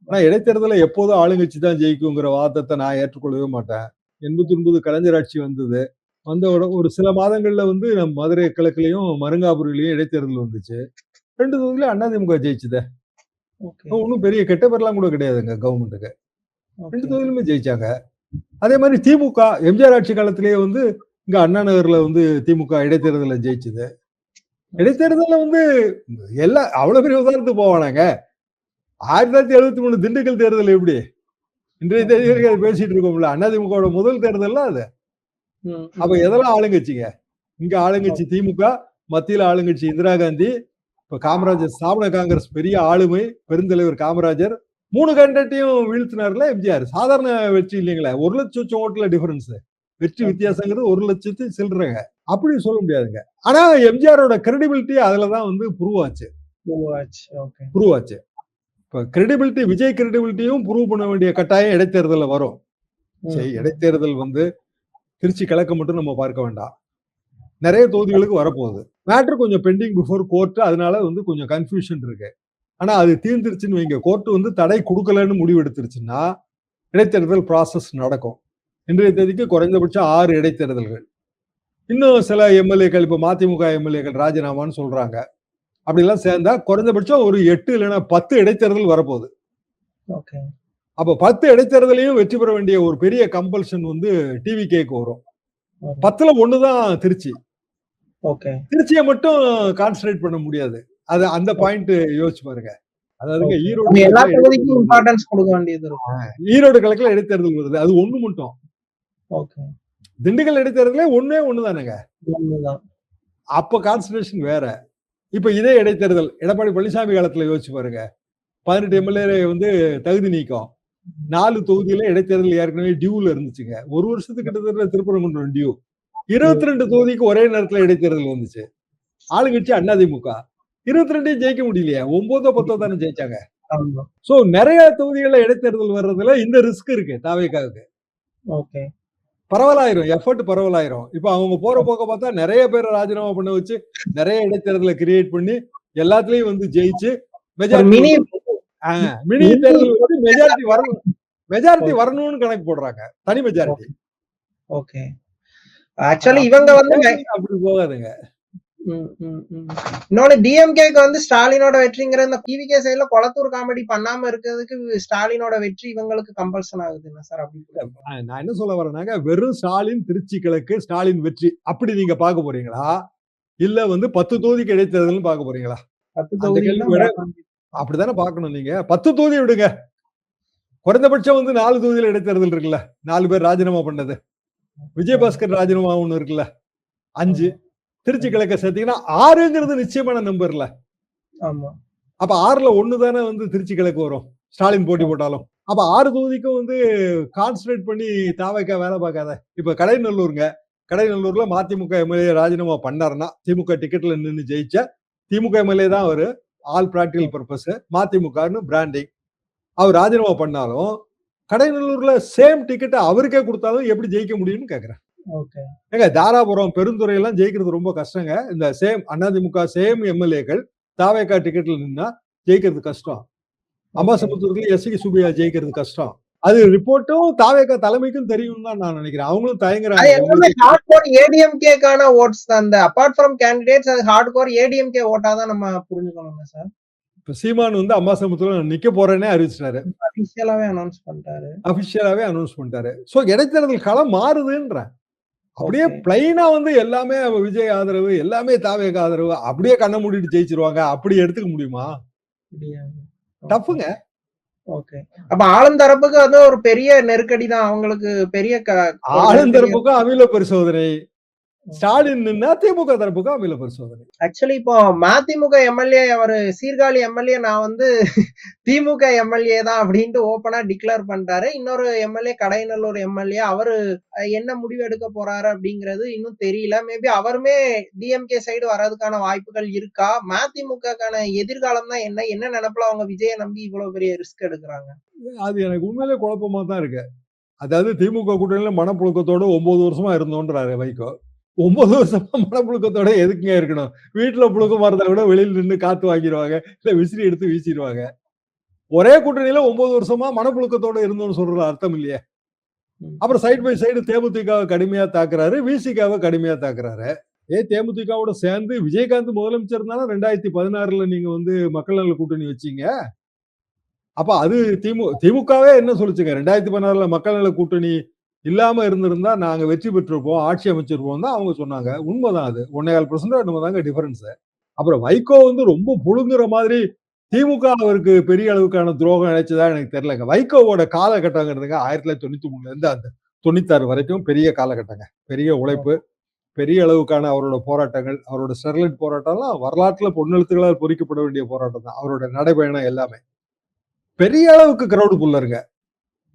ஆனா இடைத்தேர்தல எப்போதும் ஆளுங்கட்சி தான் ஜெயிக்குங்கிற வாதத்தை நான் ஏற்றுக்கொள்ளவே மாட்டேன். 89 கலைஞர் ஆட்சி வந்தது. வந்த ஒரு சில மாதங்கள்ல வந்து நம்ம மதுரை கிழக்குலயும் மருங்காபுரியிலயும் இடைத்தேர்தல் வந்துச்சு. 2 தொகுதியில அதிமுக ஜெயிச்சுதே. ஒன்னும் பெரிய கெட்ட பேர்லாம் கூட கிடையாதுங்க கவர்மெண்ட்டுக்கு. 2 தொகுதியிலுமே ஜெயிச்சாங்க. அதே மாதிரி திமுக எம்ஜிஆர் ஆட்சி காலத்திலேயே வந்து இங்க அண்ணா நகர்ல வந்து திமுக இடைத்தேர்தல ஜெயிச்சது. இடைத்தேர்தல வந்து எல்லாம் அவ்வளவு பெரிய உதாரணத்துக்கு போவானாங்க. 1973 திண்டுக்கல் தேர்தல் எப்படி இன்றைய தேதி வரைக்கும் பேசிட்டு இருக்கோம்ல. அதிமுக முதல் தேர்தல் அது. அப்ப எதெல்லாம் ஆளுங்கட்சிங்க? இங்க ஆளுங்கட்சி திமுக, மத்தியில ஆளுங்கட்சி இந்திரா காந்தி, இப்ப காமராஜர் ஸ்தாபன காங்கிரஸ் பெரிய ஆளுமை, பெருந்தலைவர் காமராஜர் 3 கேண்டிடேட்டையும் வீழ்த்தினார்ல எம்ஜிஆர். சாதாரண வெற்றி இல்லைங்களா? 1 லட்சம் ஓட்டுல டிஃபரன்ஸ். வெற்றி வித்தியாசங்கிறது 1 லட்சத்து சில்லறங்க. அப்படி சொல்ல முடியாதுங்க. ஆனா எம்ஜிஆரோட கிரெடிபிலிட்டி அதுலதான் வந்து ப்ரூவ் ஆச்சு. இப்ப கிரெடிபிலிட்டி, விஜய் கிரெடிபிலிட்டியும் ப்ரூவ் பண்ண வேண்டிய கட்டாயம் இடைத்தேர்தல்ல வரும். சரி, இடைத்தேர்தல் வந்து திருச்சி கிழக்கு மட்டும் நம்ம பார்க்க வேண்டாம். நிறைய தொகுதிகளுக்கு வரப்போகுது. மேட்ரு கொஞ்சம் பெண்டிங் பிஃபோர் கோர்ட். அதனால வந்து கொஞ்சம் கன்ஃபியூஷன் இருக்கு. ஆனா அது தீர்ந்துருச்சுன்னு வைங்க. கோர்ட் வந்து தடை கொடுக்கலன்னு முடிவு எடுத்துருச்சுன்னா இடைத்தேர்தல் ப்ராசஸ் நடக்கும். இன்றைய தேதிக்கு குறைந்தபட்சம் 6 இடைத்தேர்தல்கள். இன்னும் சில எம்எல்ஏக்கள், இப்ப மதிமுக எம்எல்ஏக்கள் ராஜினாமான்னு சொல்றாங்க. அப்படிலாம் சேர்ந்தா குறைந்தபட்சம் ஒரு 8 இல்லைன்னா 10 இடைத்தேர்தல் வரப்போகுது. அப்ப 10 இடைத்தேர்தலையும் வெற்றி பெற வேண்டிய ஒரு பெரிய கம்பல்ஷன் வந்து டிவிகேக்கு வரும். 10ல 1 தான் திருச்சி. திருச்சியை மட்டும் கான்சன்ட்ரேட் பண்ண முடியாது. அது அந்த பாயிண்ட் யோசிச்சு பாருங்க. அதாவது ஈரோடு கிழக்குல இடைத்தேர்தல் வருது. அது 1 மட்டும். திண்டுக்கல் இடைத்தேர்தலே ஒண்ணு தானுங்க. அப்ப கான்சன்ட்ரேஷன் வேற. இப்ப இதே இடைத்தேர்தல் எடப்பாடி பழனிசாமி காலத்துல யோசிச்சு பாருங்க. 18 எம்எல்ஏ வந்து தகுதி நீக்கம். 4 தொகுதியில இடைத்தேர்தல் ஏற்கனவே டியூல இருந்துச்சுங்க. ஒரு வருஷத்துக்கு கிட்டத்தட்ட திருப்பரங்குன்றம் டியூ. 22 தொகுதிக்கு ஒரே நேரத்துல இடைத்தேர்தல் வந்துச்சு. ஆளுங்கட்சி அதிமுக. 22 ஜெயிக்க முடியலையா? 9 10 தானே ஜெயிச்சாங்க. ஆமா. சோ நிறைய தொகுதிகள்ல இடைத்தேர்தல் வர்றதுல இந்த ரிஸ்க் இருக்கு தாவேகாவுக்கு. ஓகே. பரவலாயிரும், எஃபர்ட் பரவலாயிரும். இப்ப அவங்க போற போக்க பார்த்தா நிறைய பேர் ராஜினாமா பண்ண வச்சு நிறைய இடைத்தேர்தலை கிரியேட் பண்ணி எல்லாத்துலயும் வந்து ஜெயிச்சு மினி மினி தேர்தல் வந்து மெஜாரிட்டி வரணும்னு கணக்கு போடுறாங்க. தனி மெஜாரிட்டி. ஓகே. ஆக்சுவலி இவங்க வந்து அப்படி போகாதுங்க. இன்னொன்னு டிஎம்கேக்கு வந்து ஸ்டாலினோட வெற்றிங்கிற இந்த டிவிகே சைடுல கொளத்தூர் காமெடி பண்ணாம இருக்கிறதுக்கு ஸ்டாலினோட வெற்றி இவங்களுக்கு கம்பல்சன் ஆகுதுன்னா சார்? அப்படி நான் என்ன சொல்ல வரேன்னாங்க, வெறும் ஸ்டாலின் திருச்சி கிழக்கு ஸ்டாலின் வெற்றி அப்படி நீங்க பார்க்க போறீங்களா, இல்ல வந்து 10 தொகுதிக்கு இடைத்தேர்தல் பார்க்க போறீங்களா? 10 தொகுதி அப்படித்தானே பார்க்கணும். நீங்க 10 தொகுதி விடுங்க, குறைந்தபட்சம் வந்து 4 தொகுதியில இடைத்தேர்தல் இருக்குல்ல, 4 பேர் ராஜினாமா பண்ணது. விஜயபாஸ்கர் ராஜினாமா ஒண்ணு இருக்குல்ல, 5. திருச்சி கிழக்க சேர்த்தீங்கன்னா 6ங்கிறது நிச்சயமான நம்பர்ல. அப்ப 6ல 1 தானே வந்து திருச்சி கிழக்கு வரும் ஸ்டாலின் போட்டி போட்டாலும். அப்ப 6 தொகுதிக்கும் வந்து கான்சன்ட்ரேட் பண்ணி தாவேக்கா வேலை பார்க்காத. இப்ப கடைநல்லூர்ல மதிமுக எம்எல்ஏ ராஜினாமா பண்ணாருன்னா திமுக டிக்கெட்ல நின்று ஜெயிச்ச திமுக எம்எல்ஏ தான் அவரு. ஆல் பிராக்டிகல் பர்பஸ் மதிமுகன்னு பிராண்டிங். அவர் ராஜினாமா பண்ணாலும் கடைநல்லூர்ல சேம் டிக்கெட் அவருக்கே கொடுத்தாலும் எப்படி ஜெயிக்க முடியும்னு கேக்குறேன். ஏங்க தாராபுரம் பெருந்துறை எல்லாம் ஜெயிக்கிறது ரொம்ப கஷ்டங்க. இந்த சேம் அதிமுக சேம் எம்எல்ஏக்கள் தாவேக்கா டிக்கெட்ல நின்னா ஜெயிக்கிறது கஷ்டம். அம்பாசமுத்திரத்துல எஸ்கே சுப்பையா ஜெயிக்கிறது கஷ்டம். அது ரிப்போர்ட்டும் தாவேக்கா தலைமைக்கும் தெரியும் தான் நான் நினைக்கிறேன். அவங்களும் தயங்குறாங்க. ஹார்ட்கோர் ஏடிஎம்கேக்கான ஓட்ஸ் தான். அந்த அபார்ட் ஃப்ரம் கேண்டிடேட்ஸ் அது ஹார்ட்கோர் ஏடிஎம்கே ஓட்டா தான் நம்ம புரிஞ்சுக்கணுங்க சார். இப்ப சீமான் வந்து அம்பாசமுத்திரம் நிக்க போறேன்னே அறிவிச்சிட்டாரு. அபிஷியலாவே அனௌன்ஸ் பண்ணிட்டாரு. சோ இடைத்தேர்தல் களம் மாறுதுன்ற. அப்படியே பிளைனா வந்து எல்லாமே விஜய் ஆதரவு, எல்லாமே தாவேக்கா ஆதரவு, அப்படியே கண்ண மூடிட்டு ஜெயிச்சிருவாங்க அப்படி எடுத்துக்க முடியுமா? டஃப்ங்க. ஓகே. அப்ப ஆளுந்தரப்புக்கு அது ஒரு பெரிய நெருக்கடி தான். அவங்களுக்கு பெரிய ஆளுந்தரப்புக்கு அமில பரிசோதனை. ஸ்டாலின் திமுக தரப்புக்கு அமில பரிசோதனை. ஆக்சுவலி இப்போ மதிமுக எம்எல்ஏ அவரு சீர்காழி எம்எல்ஏ நான் வந்து திமுக எம்எல்ஏ தான் அப்படின்ட்டு ஓப்பனா டிக்ளேர் பண்ணிட்டாரு. இன்னொரு எம்எல்ஏ கடைநல்லூர் எம்எல்ஏ அவரு என்ன முடிவு எடுக்க போறாரு அப்படிங்கிறது இன்னும் தெரியல. மேபி அவருமே டிஎம்கே சைடு வர்றதுக்கான வாய்ப்புகள் இருக்கா? மதிமுகக்கான எதிர்காலம் தான் என்ன நினைப்புல அவங்க விஜயை நம்பி இவ்வளவு பெரிய ரிஸ்க் எடுக்கிறாங்க? அது எனக்கு உண்மையிலே குழப்பமா தான் இருக்கு. அதாவது திமுக கூட்டணியில மனப்புழுக்கத்தோட 9 வருஷமா இருந்தோன்றாரு வைகோ. 9 வருஷமா மனப்புழுக்கத்தோட எதுக்குங்க இருக்கணும்? வீட்டுல புழுக்கம் வரதை விட வெளியில நின்று காத்து வாங்கிடுவாங்க, இல்ல விசிறி எடுத்து வீசிடுவாங்க. ஒரே கூட்டணியில 9 வருஷமா மனப்புழுக்கத்தோட இருந்தோம்னு சொல்ற அர்த்தம் இல்லையே. அப்புறம் சைடு பை சைடு தேமுதிகவை கடுமையா தாக்குறாரு, விசிகாவை கடுமையா தாக்குறாரு. தேமுதிகவோட சேர்ந்து விஜயகாந்த் முதலமைச்சர் தானே 2016ல நீங்க வந்து மக்கள் நல கூட்டணி வச்சீங்க. அப்ப அது திமுகவே என்ன சொல்லுச்சுங்க, 2016ல மக்கள் நல கூட்டணி இல்லாம இருந்திருந்தா நாங்க வெற்றி பெற்றிருப்போம், ஆட்சி அமைச்சிருப்போம் தான் அவங்க சொன்னாங்க. உண்மைதான். அது 1.25% தாங்க டிஃபரன்ஸ். அப்புறம் வைகோ வந்து ரொம்ப புழுங்குற மாதிரி திமுக அவருக்கு பெரிய அளவுக்கான துரோகம் நினைச்சதா எனக்கு தெரியலங்க. வைகோவோட காலகட்டங்கிறதுங்க 1993ல இருந்து அந்த 96 வரைக்கும் பெரிய காலகட்டங்க. பெரிய உழைப்பு, பெரிய அளவுக்கான அவரோட போராட்டங்கள், அவரோட ஸ்டெர்லைட் போராட்டம்லாம் வரலாற்றுல பொன்னெழுத்துக்களால் பொறிக்கப்பட வேண்டிய போராட்டம் தான். அவரோட நடைபயணம் எல்லாமே பெரிய அளவுக்கு கிரௌடு புல்லருங்க.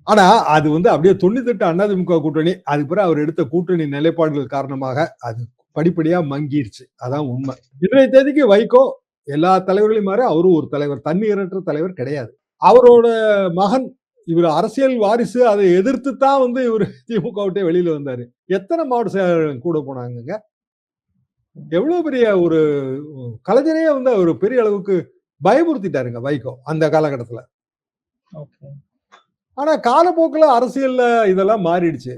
ஆனா அது வந்து அப்படியே 98 அதிமுக கூட்டணி, அதுக்கு பிறகு அவர் எடுத்த கூட்டணி நிலைப்பாடுகள் காரணமாக அது படிப்படியா மங்கிருச்சு. அதான் உண்மை. இன்றைய தேதிக்கு வைகோ எல்லா தலைவர்களையும் மாறி அவரும் ஒரு தலைவர், தண்ணீரற்ற தலைவர் கிடையாது. அவரோட மகன் இவர் அரசியல் வாரிசு, அதை எதிர்த்து தான் வந்து இவர் திமுக விட்டே வெளியில வந்தாரு. எத்தனை மாவட்ட செயலாளர் கூட போனாங்க? எவ்வளவு பெரிய ஒரு கலைஞரையே வந்து அவர் பெரிய அளவுக்கு பயமுறுத்திட்டாருங்க வைகோ அந்த காலகட்டத்துல. ஆனா காலப்போக்கில் அரசியல்ல இதெல்லாம் மாறிடுச்சு.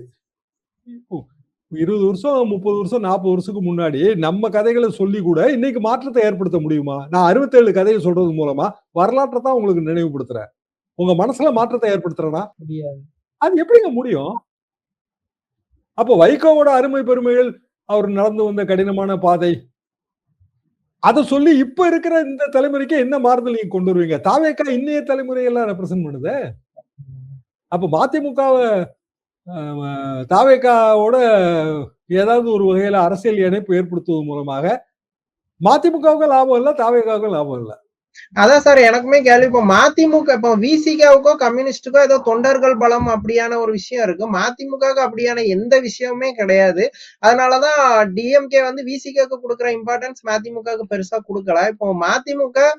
20 வருஷம் 30 வருஷம் 40 வருஷத்துக்கு முன்னாடி நம்ம கதைகளை சொல்லி கூட இன்னைக்கு மாற்றத்தை ஏற்படுத்த முடியுமா? நான் 67 கதையை சொல்றது மூலமா வரலாற்றை தான் உங்களுக்கு நினைவுபடுத்துறேன். உங்க மனசுல மாற்றத்தை ஏற்படுத்துறேன்னா முடியாது. அது எப்படிங்க முடியும்? அப்போ வைகோவோட அருமை பெருமைகள், அவர் நடந்து வந்த கடினமான பாதை, அதை சொல்லி இப்ப இருக்கிற இந்த தலைமுறைக்கு என்ன மாறுதல் நீங்க கொண்டு வருவீங்க? தாவேக்கா இன்னைய தலைமுறையெல்லாம் ரெப்ரசென்ட் பண்ணுது. அப்ப மதிமுகவை தாவேக்காவோட ஏதாவது ஒரு வகையில அரசியல் இணைப்பு ஏற்படுத்துவது மூலமாக மதிமுகவுக்கு லாபம் இல்லை, தாவேக்காவுக்கு லாபம் இல்லை. அதான் சார் எனக்குமே கேள்வி. இப்போ மதிமுக இப்போ விசிகாவுக்கோ கம்யூனிஸ்டுக்கோ ஏதோ தொண்டர்கள் பலம் அப்படியான ஒரு விஷயம் இருக்கு. மதிமுகவுக்கு அப்படியான எந்த விஷயமுமே கிடையாது. அதனாலதான் டிஎம்கே வந்து விசிகாவுக்கு கொடுக்குற இம்பார்ட்டன்ஸ் மதிமுகவுக்கு பெருசா கொடுக்கல. இப்போ மதிமுக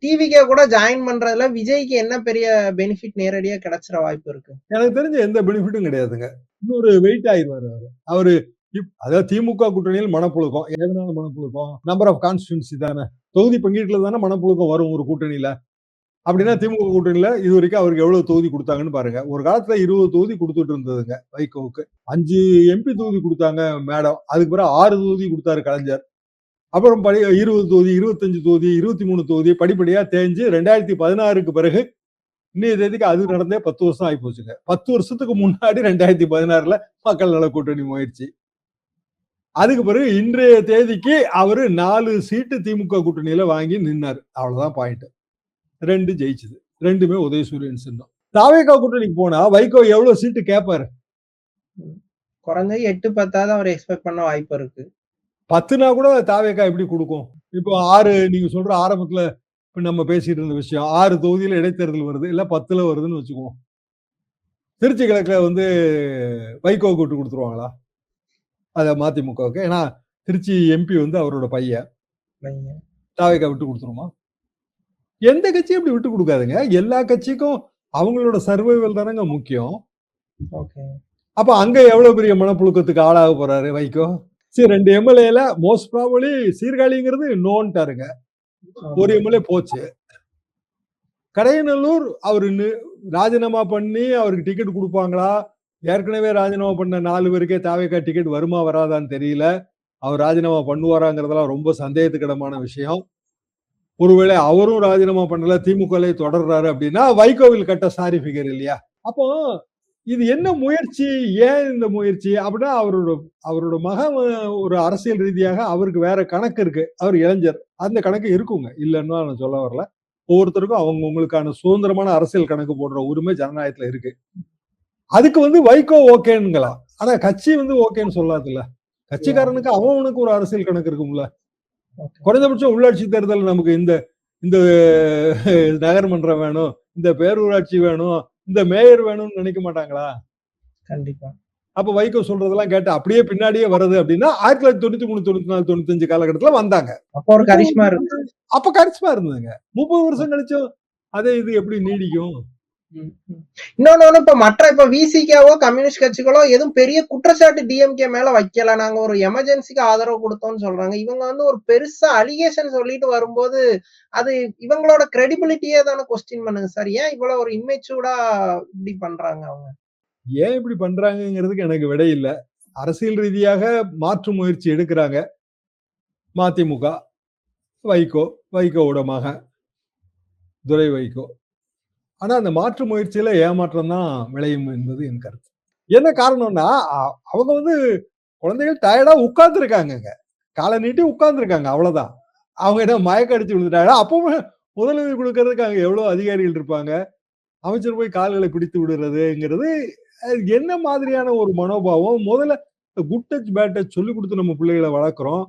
டிவிகே கூட ஜாயின் பண்றதுல விஜய்க்கு என்ன பெரிய பெனிஃபிட் நேரடியா கிடைச்சிட வாய்ப்பு இருக்கு? எனக்கு தெரிஞ்ச எந்த பெனிஃபிட்டும் கிடையாதுங்க. இன்னொரு வெயிட் ஆயிடுவாரு அவரு. அதாவது திமுக கூட்டணியில் மனப்புழுக்கம். எதனால மனப்புழுக்கம்? நம்பர் ஆஃப் கான்ஸ்டிடுவன்சி தானே, தொகுதி பங்கீட்டுல தானே மனப்புழுக்கம் வரும் ஒரு கூட்டணியில. அப்படின்னா திமுக கூட்டணியில இது வரைக்கும் அவருக்கு எவ்வளவு தொகுதி கொடுத்தாங்கன்னு பாருங்க. ஒரு காலத்துல 20 தொகுதி கொடுத்துட்டு இருந்ததுங்க வைகோவுக்கு. 5 எம்பி தொகுதி கொடுத்தாங்க மேடம். அதுக்கு பிறகு 6 தொகுதி கொடுத்தாரு கலைஞர். அப்புறம் 20 தொகுதி, 25 தொகுதி, 23 தொகுதி படிப்படியா தேஞ்சு 2016க்கு பிறகு இன்னைய தேதிக்கு அது நடந்தே 10 வருஷம் ஆகி போச்சுங்க. 10 வருஷத்துக்கு முன்னாடி 2016ல மக்கள் நல கூட்டணி முயற்சி. அதுக்கு பிறகு இன்றைய தேதிக்கு அவரு 4 சீட்டு திமுக கூட்டணியில வாங்கி நின்னாரு. அவ்வளவுதான் பாயிண்ட். 2 ஜெயிச்சது. 2மே உதயசூரியன் சின்னம். தாவேகா கூட்டணிக்கு போனா வைகோ எவ்வளவு சீட்டு கேட்பாரு? குறைஞ்சது 8-10 அவர் எக்ஸ்பெக்ட் பண்ண வாய்ப்பு இருக்கு. 10னா கூட தாவேகா எப்படி கொடுக்கும்? இப்போ 6 நீங்க சொல்ற ஆரம்பத்துல நம்ம பேசிட்டு இருந்த விஷயம் 6 தொகுதியில இடைத்தேர்தல் வருது, இல்ல 10ல வருதுன்னு வச்சுக்குவோம். திருச்சி கிழக்குல வந்து வைகோ கூட்டு கொடுத்துருவாங்களா? அத மதிமுகவுக்கு. ஏன்னா திருச்சி எம்பி வந்து அவரோட பையன். தாவேகா விட்டு கொடுத்துருமா? எந்த கட்சியும் இப்படி விட்டு கொடுக்காதுங்க. எல்லா கட்சிக்கும் அவங்களோட சர்வைவல் தானங்க முக்கியம். அப்ப அங்க எவ்வளவு பெரிய மனப்புழுக்கத்துக்கு ஆளாக போறாரு வைகோ? சரி, 2 எம்எல்ஏல மோஸ்ட் ப்ராபபிலி சீர்காழிங்கிறது நோன்ட்டாருங்க. ஒரு எம்எல்ஏ போச்சு. கடையநல்லூர் அவரு ராஜினாமா பண்ணி அவருக்கு டிக்கெட் கொடுப்பாங்களா? ஏற்கனவே ராஜினாமா பண்ண 4 பேருக்கே தாவேகா டிக்கெட் வருமா வராதான்னு தெரியல. அவர் ராஜினாமா பண்ணுவாராங்கிறதெல்லாம் ரொம்ப சந்தேகத்துக்கிடமான விஷயம். ஒருவேளை அவரும் ராஜினாமா பண்ணல, திமுகலே தொடர்றாரு அப்படின்னா வைகோவில் கட்ட சாரி ஃபிகர் இல்லையா? அப்போ இது என்ன முயற்சி? ஏன் இந்த முயற்சி அப்படின்னா அவரோட மகன் ஒரு அரசியல் ரீதியாக அவருக்கு வேற கணக்கு இருக்கு. அவர் இளைஞர், அந்த கணக்கு இருக்குங்க, இல்லைன்னா நான் சொல்ல வரல. ஒவ்வொருத்தருக்கும் அவங்களுக்கான சுதந்திரமான அரசியல் கணக்கு போடுற உரிமை ஜனநாயகத்துல இருக்கு. அதுக்கு வந்து வைகோ ஓகேங்களா? ஆனா கட்சி வந்து ஓகேன்னு சொல்லாதுல்ல. கட்சிக்காரனுக்கு அவனுக்கு ஒரு அரசியல் கணக்கு இருக்கும்ல. குறைந்தபட்சம் உள்ளாட்சி தேர்தல் நமக்கு இந்த நகர்மன்றம் வேணும், இந்த பேரூராட்சி வேணும், இந்த மேயர் வேணும்னு நினைக்க மாட்டாங்களா? கண்டிப்பா. அப்ப வைகோ சொல்றதெல்லாம் கேட்டு அப்படியே பின்னாடியே வருது அப்படின்னா 1993, 94, 95 காலகட்டத்துல வந்தாங்க. அப்ப ஒரு கரிஷ்மா இருக்கு. அப்ப கரிஷ்மா இருந்ததுங்க. 30 வருஷம் கழிச்சும் அதே இது எப்படி நீடிக்கும்? இன்னொன்னு இப்ப விசிகாவோ கம்யூனிஸ்ட் கட்சிகளோ எதுவும் பெரிய குற்றச்சாட்டு டிஎம்கே மேல வைக்கல. நாங்க ஒரு எமர்ஜென்சிக்கு ஆதரவு கொடுத்தோம்னு சொல்றாங்க. இவங்க வந்து ஒரு பெருசா அலிகேஷன் சொல்லிட்டு வரும்போது அது இவங்களோட கிரெடிபிலிட்டியே தானே கொஸ்டின் பண்ணுங்க சார். ஏன் இவ்வளவு ஒரு இம்மெச்சூர்டா இப்படி பண்றாங்க அவங்க? ஏன் இப்படி பண்றாங்கிறதுக்கு எனக்கு விடை இல்ல. அரசியல் ரீதியாக மாற்று முயற்சி எடுக்கிறாங்க மதிமுக. வைகோவோட மகன் துரை வைகோ. ஆனா அந்த மாற்று முயற்சியில ஏமாற்றம் தான் விளையும் என்பது என் கருத்து. என்ன காரணம்னா அவங்க வந்து குழந்தைகள் டயர்டா உட்கார்ந்து இருக்காங்க, காலை நீட்டி உட்கார்ந்து இருக்காங்க, அவ்வளவுதான். அவங்க என்ன மயக்க அடிச்சு விழுந்துட்டாங்க. அப்பவும் முதலுதவி கொடுக்கறதுக்கு அங்க எவ்வளவு அதிகாரிகள் இருப்பாங்க. அமைச்சர் போய் கால்களை பிடித்து விடுறதுங்கிறது என்ன மாதிரியான ஒரு மனோபாவம்? முதல்ல குட் டச் பேட் டச் சொல்லி கொடுத்து நம்ம பிள்ளைகளை வளர்க்குறோம்.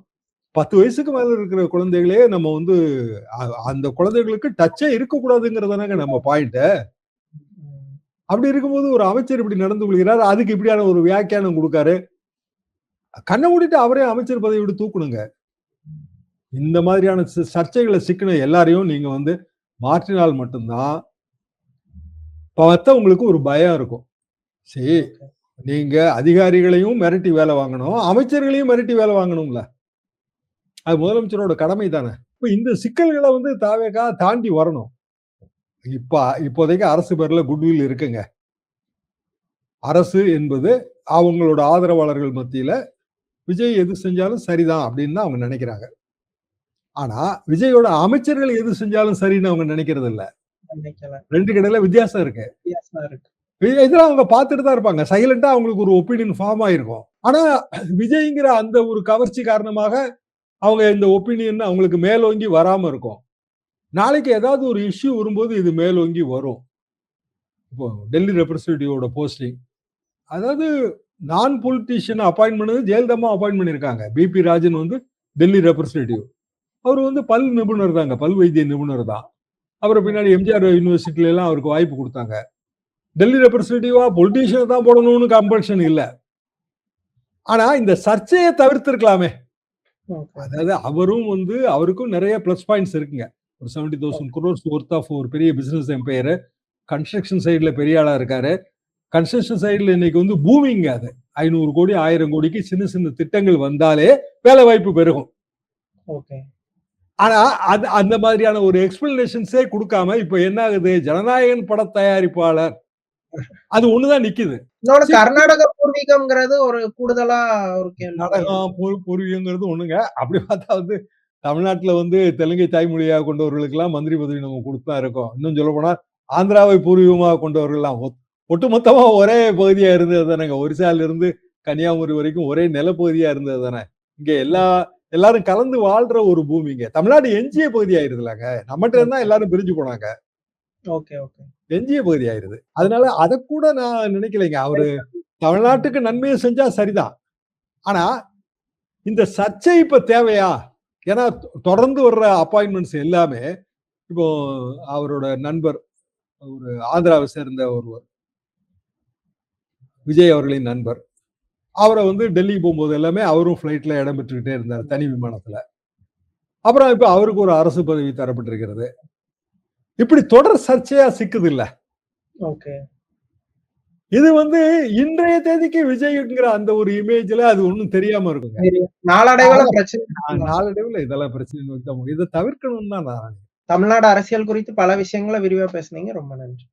10 வயசுக்கு மேல இருக்கிற குழந்தைகளே நம்ம வந்து அந்த குழந்தைகளுக்கு டச்சே இருக்கக்கூடாதுங்கிறதானங்க நம்ம பாயிண்ட். அப்படி இருக்கும்போது ஒரு அமைச்சர் இப்படி நடந்து கொள்கிறார், அதுக்கு இப்படியான ஒரு வியாக்கியானம் கொடுக்காரு. கண்ணை மூடிட்டு அவரே அமைச்சர் பதவி விட்டு தூக்கணுங்க. இந்த மாதிரியான சர்ச்சைகளை சிக்கன எல்லாரையும் நீங்க வந்து மாற்றினால் மட்டும்தான் உங்களுக்கு ஒரு பயம் இருக்கும். சரி, நீங்க அதிகாரிகளையும் மிரட்டி வேலை வாங்கணும், அமைச்சர்களையும் மிரட்டி வேலை வாங்கணும்ல. அது முதலமைச்சரோட கடமை தானே. இப்ப இந்த சிக்கல்களை வந்து தாவேகா தாண்டி வரணும். இப்போதைக்கு அரசு பேர்ல குட்வில் இருக்குங்க. அரசு என்பது அவங்களோட ஆதரவாளர்கள் மத்தியில விஜய் எது செஞ்சாலும் சரிதான் அப்படின்னு அவங்க நினைக்கிறாங்க. ஆனா விஜயோட அமைச்சர்கள் எது செஞ்சாலும் சரின்னு அவங்க நினைக்கிறது இல்ல. 2 கடையில வித்தியாசம் இருக்கு. இதெல்லாம் அவங்க பார்த்துட்டு தான் இருப்பாங்க. சைலண்டா அவங்களுக்கு ஒரு ஒப்பீனியன் ஃபார்ம் ஆயிருக்கும். ஆனா விஜய்ங்கிற அந்த ஒரு கவர்ச்சி காரணமாக அவங்க இந்த ஒப்பீனியன் அவங்களுக்கு மேலோங்கி வராம இருக்கும். நாளைக்கு ஏதாவது ஒரு இஷ்யூ வரும்போது இது மேலோங்கி வரும். இப்போ டெல்லி ரெப்ரஸன்டேட்டிவோட போஸ்டிங், அதாவது நான் பொலிட்டீஷியன் அப்பாயின்ட் பண்ணது ஜெயலலிதா அப்பாயின்ட் பண்ணிருக்காங்க. பிபி ராஜன் வந்து டெல்லி ரெப்ரஸன்டேட்டிவ். அவர் வந்து பல் நிபுணர் தாங்க, பல் வைத்திய நிபுணர் தான். அப்புறம் பின்னாடி எம்ஜிஆர் யூனிவர்சிட்டில எல்லாம் அவருக்கு வாய்ப்பு கொடுத்தாங்க. டெல்லி ரெப்ரஸன்டேட்டிவா பொலிட்டீஷியன் தான் போடணும்னு கம்பல்ஷன் இல்ல. ஆனா இந்த சர்ச்சையை தவிர்த்திருக்கலாமே. அதாவது அவரும் வந்து அவருக்கும் நிறைய பிளஸ் பாயிண்ட்ஸ் இருக்குங்க. ஒரு 70,000 crores ஒர்த் ஆஃப் ஒரு பெரிய பிசினஸ் எம்பையர். கன்ஸ்ட்ரக்ஷன் சைடுல பெரிய ஆளா இருக்காரு. கன்ஸ்ட்ரக்ஷன் சைடுல இன்னைக்கு வந்து பூமிங்க அது. 500 கோடி 1000 கோடிக்கு சின்ன சின்ன திட்டங்கள் வந்தாலே வேலை வாய்ப்பு பெருகும். ஆனா அந்த மாதிரியான ஒரு எக்ஸ்பிளனேஷன்ஸே கொடுக்காம இப்ப என்ன ஆகுது, ஜனநாயகன் பட தயாரிப்பாளர் அது ஒண்ணுதான் நிக்குது. கர்நாடக பூர்வீகம்ங்கிறது ஒரு கூடுதலா ஒரு கேள்வி. நாடகம் பூர்வீகங்கிறது ஒண்ணுங்க. அப்படி பார்த்தா வந்து தமிழ்நாட்டுல வந்து தெலுங்கை தாய்மொழியாக கொண்டவர்களுக்கு எல்லாம் மந்திரி பதவி நம்ம கொடுத்தா இருக்கோம். இன்னும் சொல்ல போனா ஆந்திராவை பூர்வீகமாக கொண்டவர்கள் எல்லாம் ஒட்டுமொத்தமா ஒரே பகுதியா இருந்தது தானேங்க. ஒரிசால இருந்து கன்னியாகுமரி வரைக்கும் ஒரே நிலப்பகுதியா இருந்தது தானே. இங்க எல்லாரும் கலந்து வாழ்ற ஒரு பூமிங்க. தமிழ்நாடு எஞ்சிய பகுதி ஆயிருதுலாங்க. நம்மகிட்ட இருந்தா எல்லாரும் பிரிஞ்சு போனாங்க. எஞ்சிய பகுதி ஆயிருது. அதனால அத கூட நான் நினைக்கலைங்க. அவரு தமிழ்நாட்டுக்கு நன்மையை செஞ்சா சரிதான். ஆனா இந்த சர்ச்சை இப்ப தேவையா? ஏன்னா தொடர்ந்து வர்ற அப்பாயின்மெண்ட்ஸ் எல்லாமே இப்போ அவரோட நண்பர் ஒரு ஆந்திராவை சேர்ந்த ஒருவர், விஜய் அவர்களின் நண்பர், அவரை வந்து டெல்லி போகும்போது எல்லாமே அவரும் பிளைட்ல இடம் பெற்றுக்கிட்டே இருந்தார், தனி விமானத்துல. அப்புறம் இப்ப அவருக்கு ஒரு அரசு பதவி தரப்பட்டிருக்கிறது. இப்படி தொடர் சர்ச்சையா சிக்குது இல்ல. இது வந்து இன்றைய தேதிக்கு விஜய்ங்கிற அந்த ஒரு இமேஜ்ல அது ஒண்ணும் தெரியாம இருக்குங்க. நாளடைவுல இதெல்லாம் பிரச்சனை நோக்கி தான் இதை தவிர்க்கணும்னு தான் நான். தமிழ்நாடு அரசியல் குறித்து பல விஷயங்களை விரிவா பேசுனீங்க. ரொம்ப நன்றி.